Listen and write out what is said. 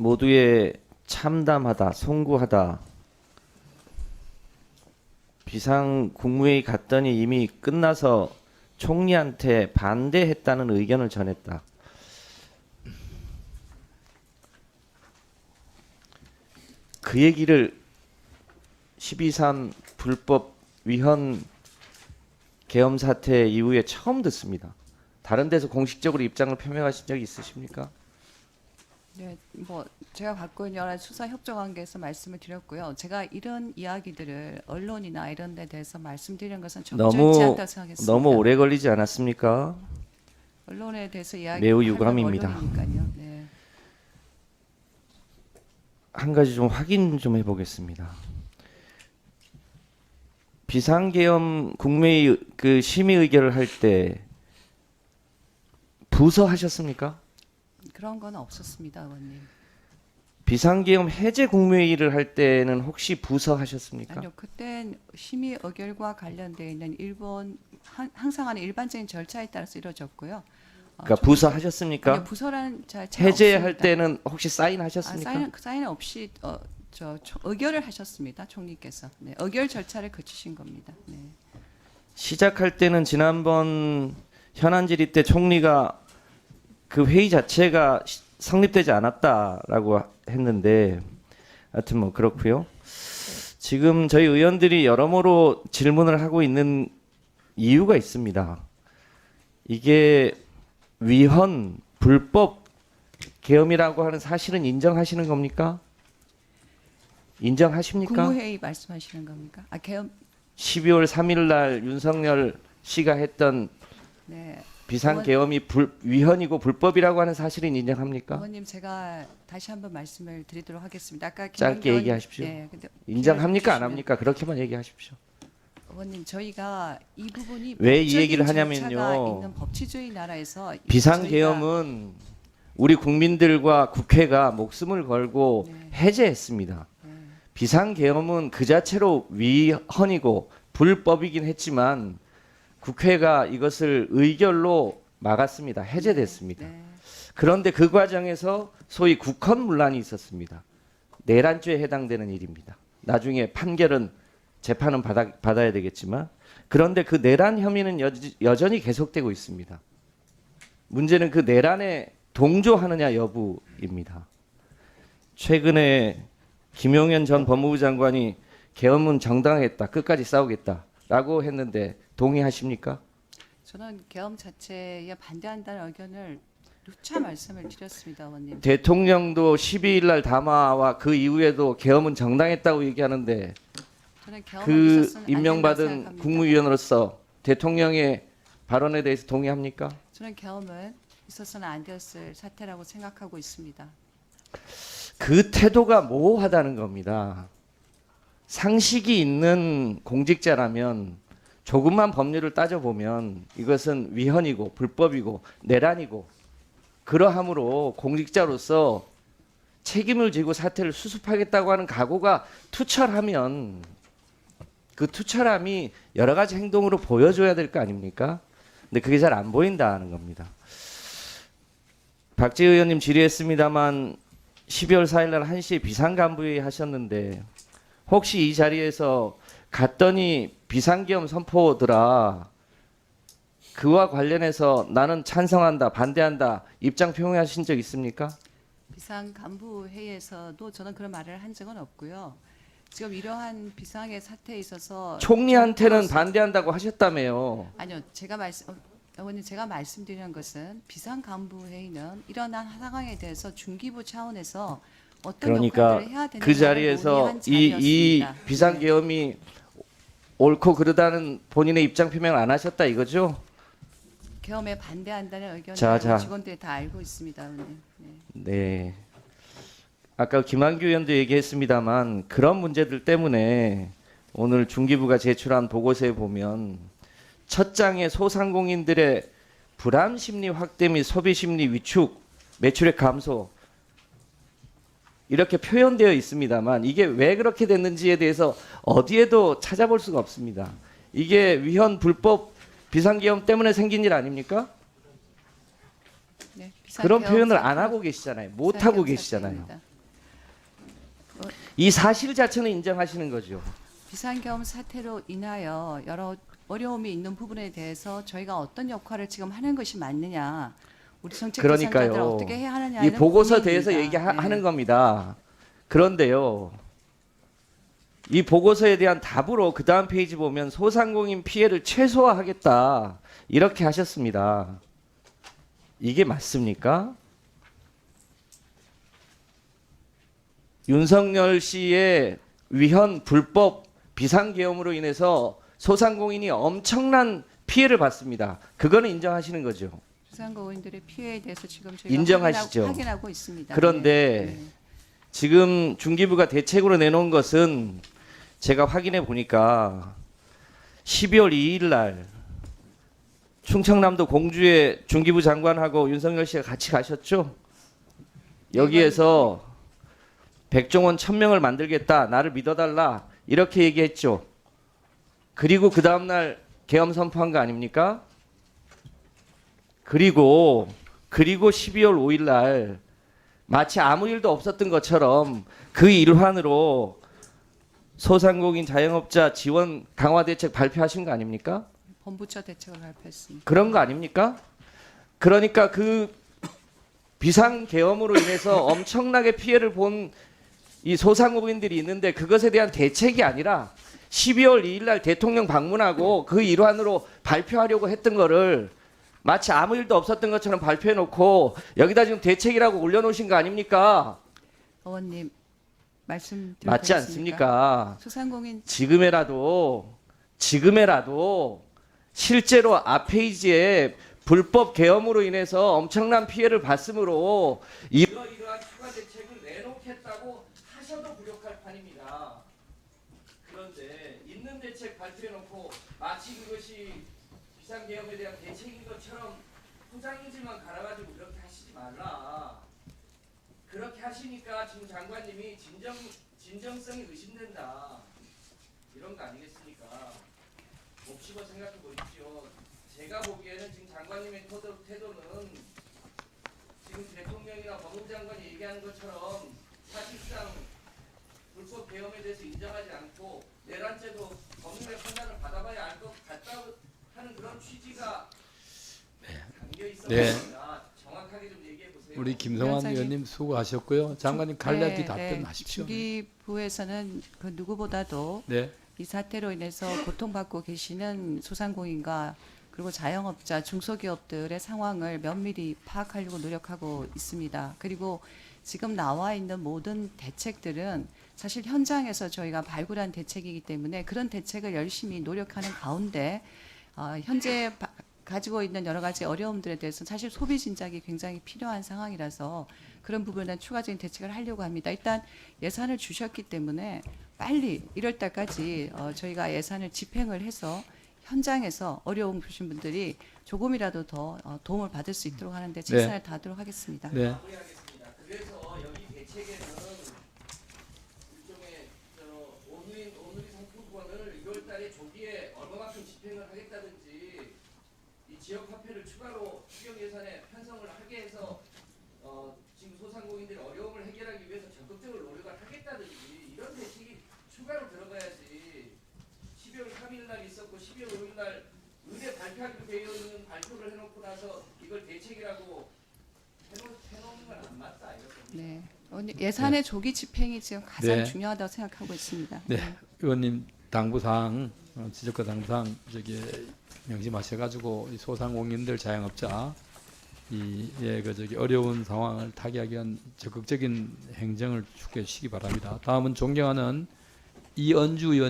모두의 참담하다, 송구하다. 비상 국무회의 갔더니 이미 끝나서 총리한테 반대했다는 의견을 전했다. 그 얘기를 12.3 불법 위헌 계엄 사태 이후에 처음 듣습니다. 다른 데서 공식적으로 입장을 표명하신 적이 있으십니까? 네, 뭐 제가 갖고 있는 여러 수사 협조 관계에서 말씀을 드렸고요. 제가 이런 이야기들을 언론이나 이런 데 대해서 말씀드리는 것은 적절치 않다고 생각했습니다. 너무 오래 걸리지 않았습니까? 언론에 대해서 매우 유감입니다. 언론이니까요. 네. 한 가지 좀 확인 좀 해보겠습니다. 비상계엄 국무회의 그 심의 의결을 할 때 부서 하셨습니까? 그런 건 없었습니다, 의원님. 비상계엄 해제 국무회의를 할 때는 혹시 부서 하셨습니까? 아니요, 그땐 심의 의결과 관련되어 있는 항상 하는 일반적인 절차에 따라서 이루어졌고요. 그러니까 부서 하셨습니까? 아니요, 부서라는 자체가 해제할 없습니다. 때는 혹시 사인하셨습니까? 사인 없이 의결을 하셨습니다, 총리께서. 네, 의결 절차를 거치신 겁니다. 네. 시작할 때는 지난번 현안 질의 때 총리가 그 회의 자체가 성립되지 않았다라고 했는데 하여튼 뭐 그렇고요. 지금 저희 의원들이 여러모로 질문을 하고 있는 이유가 있습니다. 이게 위헌, 불법 계엄이라고 하는 사실은 인정하시는 겁니까? 인정하십니까? 국무회의 말씀하시는 겁니까? 계엄. 12월 3일 날 윤석열 씨가 했던 네. 비상계엄이 위헌이고 불법이라고 하는 사실은 인정합니까? 의원님, 제가 다시 한번 말씀을 드리도록 하겠습니다. 아까 짧게 얘기하십시오. 근데 인정합니까? 안 합니까? 그렇게만 얘기하십시오. 의원님, 저희가 이 부분이 왜 이 법적인 얘기를 절차가 하냐면요. 있는 법치주의 나라에서 비상계엄은 우리 국민들과 국회가 목숨을 걸고 네. 해제했습니다. 비상계엄은 그 자체로 위헌이고 불법이긴 했지만 국회가 이것을 의결로 막았습니다. 해제됐습니다. 네. 그런데 그 과정에서 소위 국헌문란이 있었습니다. 내란죄에 해당되는 일입니다. 나중에 판결은 재판은 받아야 되겠지만 그런데 그 내란 혐의는 여전히 계속되고 있습니다. 문제는 그 내란에 동조하느냐 여부입니다. 최근에 김용현 전 법무부 장관이 계엄은 정당했다. 끝까지 싸우겠다라고 했는데 동의하십니까? 저는 계엄 자체에 반대한다는 의견을 누차 말씀을 드렸습니다, 의원님. 대통령도 12일 날 담화와 그 이후에도 계엄은 정당했다고 얘기하는데 저는 계엄은 그 있었으면 안 된다고 임명받은 생각합니다. 국무위원으로서 대통령의 발언에 대해서 동의합니까? 저는 계엄은 있었으면 안 되었을 사태라고 생각하고 있습니다. 그 태도가 모호하다는 겁니다. 상식이 있는 공직자라면 조금만 법률을 따져보면 이것은 위헌이고 불법이고 내란이고 그러함으로 공직자로서 책임을 지고 사태를 수습하겠다고 하는 각오가 투철하면 그 투철함이 여러 가지 행동으로 보여줘야 될 거 아닙니까? 근데 그게 잘 안 보인다는 겁니다. 박재 의원님 질의했습니다만 12월 4일 날 1시에 비상간부회의 하셨는데 혹시 이 자리에서 갔더니 비상계엄 선포더라. 그와 관련해서 나는 찬성한다, 반대한다 입장 표명하신 적 있습니까? 비상 간부 회의에서도 저는 그런 말을 한 적은 없고요. 지금 이러한 비상의 사태에 있어서 총리한테는 정부로서- 반대한다고 하셨다며요. 아니요, 의원님, 제가 말씀드리는 것은 비상 간부 회의는 일어난 상황에 대해서 중기부 차원에서 어떤 그러니까 역할을 해야 되는지 그 자리에서 이 비상계엄이 옳고 그르다는 본인의 입장 표명을 안 하셨다 이거죠? 계엄에 반대한다는 의견을 자. 직원들이 다 알고 있습니다, 의원님. 네. 네. 아까 김한규 의원도 얘기했습니다만 그런 문제들 때문에 오늘 중기부가 제출한 보고서에 보면 첫 장에 소상공인들의 불안 심리 확대 및 소비 심리 위축, 매출액 감소 이렇게 표현되어 있습니다만 이게 왜 그렇게 됐는지에 대해서 어디에도 찾아볼 수가 없습니다. 이게 위헌 불법 비상계엄 때문에 생긴 일 아닙니까? 네, 그런 비상계엄 표현을 안 사태로 하고 계시잖아요. 못 하고 비상계엄 계시잖아요. 사태입니다. 이 사실 자체는 인정하시는 거죠. 비상계엄 사태로 인하여 여러 어려움이 있는 부분에 대해서 저희가 어떤 역할을 지금 하는 것이 맞느냐, 우리 정책 대상자들 그러니까요. 어떻게 해야 하느냐는 이 보고서 고민입니다. 대해서 얘기하는 네. 겁니다. 그런데요. 이 보고서에 대한 답으로 그 다음 페이지 보면 소상공인 피해를 최소화하겠다 이렇게 하셨습니다. 이게 맞습니까? 윤석열 씨의 위헌 불법 비상계엄으로 인해서 소상공인이 엄청난 피해를 받습니다. 그거는 인정하시는 거죠. 소상공인들의 피해에 대해서 지금 저희가 인정하시죠? 확인하고 있습니다. 그런데 네. 지금 중기부가 대책으로 내놓은 것은 제가 확인해 보니까 12월 2일 날 충청남도 공주에 중기부 장관하고 윤석열 씨가 같이 가셨죠? 여기에서 백종원 1000명을 만들겠다. 나를 믿어달라. 이렇게 얘기했죠. 그리고 그 다음날 계엄 선포한 거 아닙니까? 그리고 12월 5일 날 마치 아무 일도 없었던 것처럼 그 일환으로 소상공인 자영업자 지원 강화 대책 발표하신 거 아닙니까? 본부처 대책을 발표했습니다. 그런 거 아닙니까? 그러니까 그 비상 계엄으로 인해서 엄청나게 피해를 본 이 소상공인들이 있는데 그것에 대한 대책이 아니라 12월 2일 날 대통령 방문하고 그 일환으로 발표하려고 했던 거를 마치 아무 일도 없었던 것처럼 발표해 놓고 여기다 지금 대책이라고 올려놓으신 거 아닙니까? 의원님 말씀 맞지 않습니까? 소상공인 지금이라도 실제로 앞 페이지에 불법 계엄으로 인해서 엄청난 피해를 봤으므로 이러이러한 추가 대책을 내놓겠다고 하셔도 부족할 판입니다. 그런데 있는 대책 발표해놓고 마치 그것이 비상계엄에 대한 대책인 것처럼 포장지만 갈아가지고 그렇게 하시지 말라. 그렇게 하시니까 지금 장관님이 진정성이 의심된다. 이런 거 아니겠습니까? 곱씹어 생각해 보십시오. 제가 보기에는 지금 장관님의 태도는 지금 대통령이나 법무부 장관이 얘기하는 것처럼 사실상 불법 계엄에 대해서 인정하지 않고 내란죄도 법률의 판단을 받아봐야 알 것 같다 하는 그런 취지가 담겨 있어 보입니다. 정확하게 좀 얘기해 보세요. 우리 김성환 위원장님. 의원님 수고하셨고요. 장관님 간략히 답변하십시오. 중기부에서는 그 누구보다도 네. 이 사태로 인해서 고통받고 계시는 소상공인과 그리고 자영업자, 중소기업들의 상황을 면밀히 파악하려고 노력하고 있습니다. 그리고 지금 나와 있는 모든 대책들은 사실 현장에서 저희가 발굴한 대책이기 때문에 그런 대책을 열심히 노력하는 가운데 현재 가지고 있는 여러 가지 어려움들에 대해서 사실 소비 진작이 굉장히 필요한 상황이라서 그런 부분에 추가적인 대책을 하려고 합니다. 일단 예산을 주셨기 때문에 빨리 1월 달까지 저희가 예산을 집행을 해서 현장에서 어려움 주신 분들이 조금이라도 더 도움을 받을 수 있도록 하는데 최선을 다하도록 하겠습니다. 네. 마무리하겠습니다. 그래서 여기 대책에는 일종의 오늘이 상품권을 2월달에 조기에 얼마만큼 집행을 하겠다든지 이 지역 화폐를 추가로 추경 예산에 편성을 하게 해서 지금 소상공인들의 어려움을 해결하기 위해서 적극적으로 노력을 하겠다든지 이런 대책이 추가로 들어가야지. 12월 3일 날 있었고 12월 5일 날 의뢰 발표하기로 되어 있는 발표를 해놓고 나서 이걸 대책이라고 해놓는 건 안 맞다 이렇게. 네. 예산의 조기 집행이 지금 가장 네. 중요하다고 생각하고 있습니다. 네. 의원님 당부사항 지적과 당부사항 저기 명심하셔가지고 이 소상공인들 자영업자 그 저기 어려운 상황을 타개하기 위한 적극적인 행정을 추구해 주시기 바랍니다. 다음은 존경하는 이은주 의원.